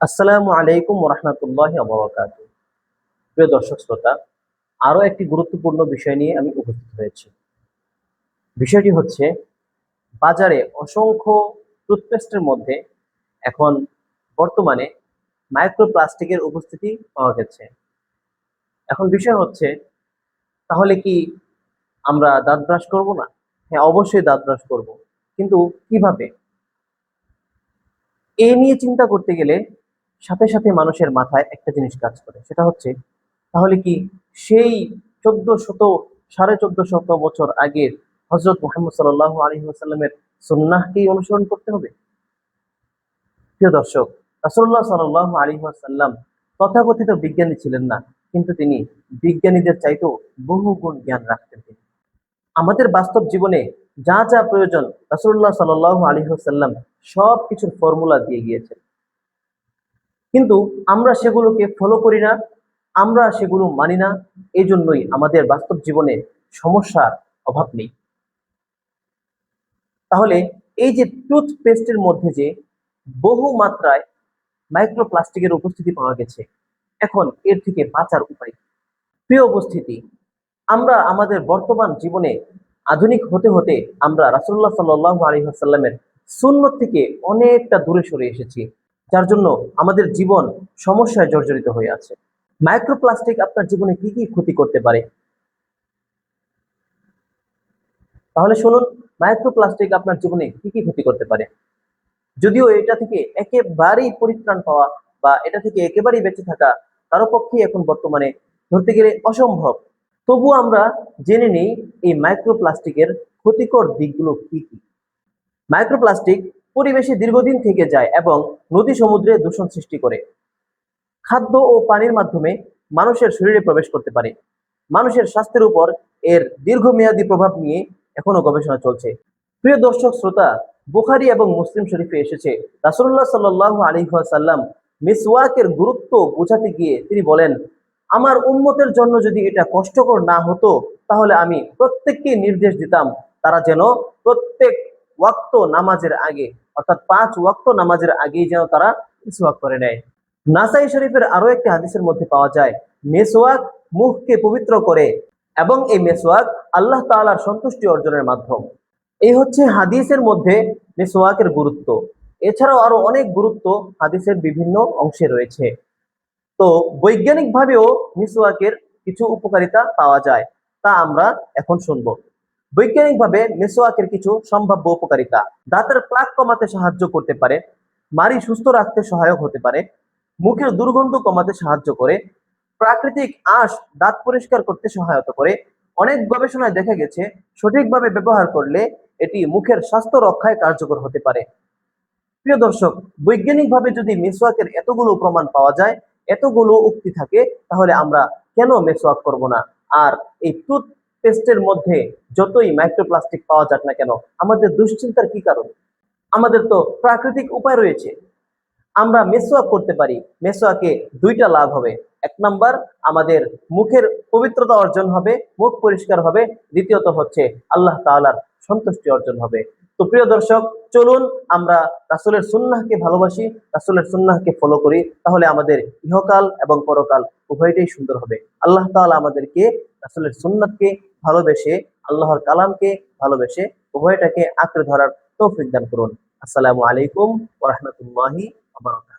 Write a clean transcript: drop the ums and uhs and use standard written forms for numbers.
আসসালামু আলাইকুম ওরহমতুল্লাহি ওয়া বারাকাতুহু। প্রিয় দর্শক শ্রোতা, আরো একটি গুরুত্বপূর্ণ বিষয় নিয়ে আমি উপস্থিত হয়েছি। বিষয়টি হচ্ছে, বাজারে অসংখ্য টুথপেস্টের মধ্যে এখন বর্তমানে মাইক্রোপ্লাস্টিকের উপস্থিতি পাওয়া গেছে। এখন বিষয় হচ্ছে, তাহলে কি আমরা দাঁত ব্রাশ করব না? হ্যাঁ, অবশ্যই দাঁত ব্রাশ করব, কিন্তু কিভাবে? এ নিয়ে চিন্তা করতে গেলে সাথে সাথে মানুষের মাথায় একটা জিনিস কাজ করে, সেটা হচ্ছে, তাহলে কি সেই 1400 1450 বছর আগের হযরত মুহাম্মদ সাল্লাল্লাহু আলাইহি ওয়াসাল্লামের সুন্নাহকেই অনুসরণ করতে হবে? প্রিয় দর্শক, রাসূলুল্লাহ সাল্লাল্লাহু আলাইহি ওয়াসাল্লাম তথাকথিত বিজ্ঞানী ছিলেন না, কিন্তু তিনি বিজ্ঞানীদের চাইতেও বহুগুণ জ্ঞান রাখতেন। আমাদের বাস্তব জীবনে যা যা প্রয়োজন, রাসূলুল্লাহ সাল্লাল্লাহু আলাইহি ওয়াসাল্লাম সব কিছুর ফর্মুলা দিয়ে গিয়েছেন, কিন্তু আমরা সেগুলোকে ফলো করি না, আমরা সেগুলো মানি না। এই জন্যই আমাদের বাস্তব জীবনে সমস্যার অভাব নেই। তাহলে এই যে টুথপেস্টের মধ্যে যে বহু মাত্রায় মাইক্রোপ্লাস্টিকের উপস্থিতি পাওয়া গেছে, এখন এর থেকে বাঁচার উপায় কি? প্রিয় উপস্থিতি, আমরা আমাদের বর্তমান জীবনে আধুনিক হতে হতে আমরা রাসূলুল্লাহ সাল্লাল্লাহু আলাইহি ওয়াসাল্লামের সুন্নত থেকে অনেকটা দূরে সরে এসেছি, যার জন্য আমাদের জীবন সমস্যায় জর্জরিত হয়ে আছে। মাইক্রোপ্লাস্টিক আপনার জীবনে কি কি ক্ষতি করতে পারে? তাহলে শুনুন, মাইক্রোপ্লাস্টিক আপনার জীবনে কি কি ক্ষতি করতে পারে। যদিও এটা থেকে একেবারেই পরিত্রাণ পাওয়া বা এটা থেকে একেবারেই বেঁচে থাকা কারো পক্ষেই এখন বর্তমানে ধরতে গেলে অসম্ভব, তবুও আমরা জেনে নিই এই মাইক্রোপ্লাস্টিকের ক্ষতিকর দিকগুলো কি কি। মাইক্রোপ্লাস্টিক পরিবেশে দীর্ঘদিন থেকে যায় এবং নদী সমুদ্রে দূষণ সৃষ্টি করে। খাদ্য ও পানির মাধ্যমে মানুষের শরীরে প্রবেশ করতে পারে। মানুষের স্বাস্থ্যের উপর এর দীর্ঘমেয়াদী প্রভাব নিয়ে এখনো গবেষণা চলছে। প্রিয় দর্শক শ্রোতা, বুখারী এবং মুসলিম শরীফে এসেছে, রাসূলুল্লাহ সাল্লাল্লাহু আলাইহি ওয়াসাল্লাম মিসওয়াকের গুরুত্ব বোঝাতে গিয়ে তিনি বলেন, আমার উম্মতের জন্য যদি এটা কষ্টকর না হতো, তাহলে আমি প্রত্যেককে নির্দেশ দিতাম তারা যেন প্রত্যেক ওয়াক্ত নামাজের আগে, অর্থাৎ 5 ওয়াক্ত নামাজের আগেই যেন তারা মিসওয়াক করে নেয়। নাসাই শরীফের আরো একটি হাদিসের মধ্যে পাওয়া যায়, মেসওয়াক মুখকে পবিত্র করে এবং এই মেসওয়াক আল্লাহ তাআলার সন্তুষ্টি অর্জনের মাধ্যম। এই হচ্ছে হাদিসের মধ্যে মেসওয়াকের গুরুত্ব। এছাড়াও আরো অনেক গুরুত্ব হাদিসের বিভিন্ন অংশে রয়েছে। তো বৈজ্ঞানিক ভাবেও মিসওয়াকের কিছু উপকারিতা পাওয়া যায়, তা আমরা এখন শুনবো। বৈজ্ঞানিকভাবে মিসওয়াকের কিছু সম্ভাব্য উপকারিতা: দাঁতের প্লাক কমাতে সাহায্য করতে পারে, মাড়ি সুস্থ রাখতে সহায়ক হতে পারে, মুখের দুর্গন্ধ কমাতে সাহায্য করে, প্রাকৃতিক আঁশ দাঁত পরিষ্কার করতে সহায়তা করে। অনেক গবেষণায় দেখা গেছে সঠিকভাবে ব্যবহার করলে এটি মুখের স্বাস্থ্য রক্ষায় কার্যকর হতে পারে। প্রিয় দর্শক, বৈজ্ঞানিকভাবে যদি মেসওয়াকের এতগুলো প্রমাণ পাওয়া যায়, এতগুলো উক্তি থাকে, তাহলে আমরা কেন মেসওয়াক করব না? আর এই টুথপেস্টের মধ্যে যতই মাইক্রোপ্লাস্টিক পাওয়া যাক না কেন, আমাদের দুশ্চিন্তার কি কারণ? আমাদের তো প্রাকৃতিক উপায় রয়েছে, আমরা মেসওয়াক করতে পারি। মেসওয়াকে দুইটা লাভ হবে: 1 নাম্বার, আমাদের মুখের পবিত্রতা অর্জন হবে, মুখ পরিষ্কার হবে; দ্বিতীয়ত হচ্ছে আল্লাহ তাআলার সন্তুষ্টি অর্জন হবে। তো প্রিয় দর্শক, চলুন আমরা রাসূলের সুন্নাহকে ভালোবাসি, রাসূলের সুন্নাহকে ফলো করি, তাহলে আমাদের ইহকাল এবং পরকাল উভয়টাই সুন্দর হবে। আল্লাহ তাআলা আমাদেরকে রাসূলের সুন্নাহকে ভালোবেসে, আল্লাহর কালামকে ভালোবেসে উভয়টাকে আঁকড়ে ধরার তৌফিক দান করুন। আসসালামু আলাইকুম ওয়া রাহমাতুল্লাহি ওয়া বারাকাতুহু।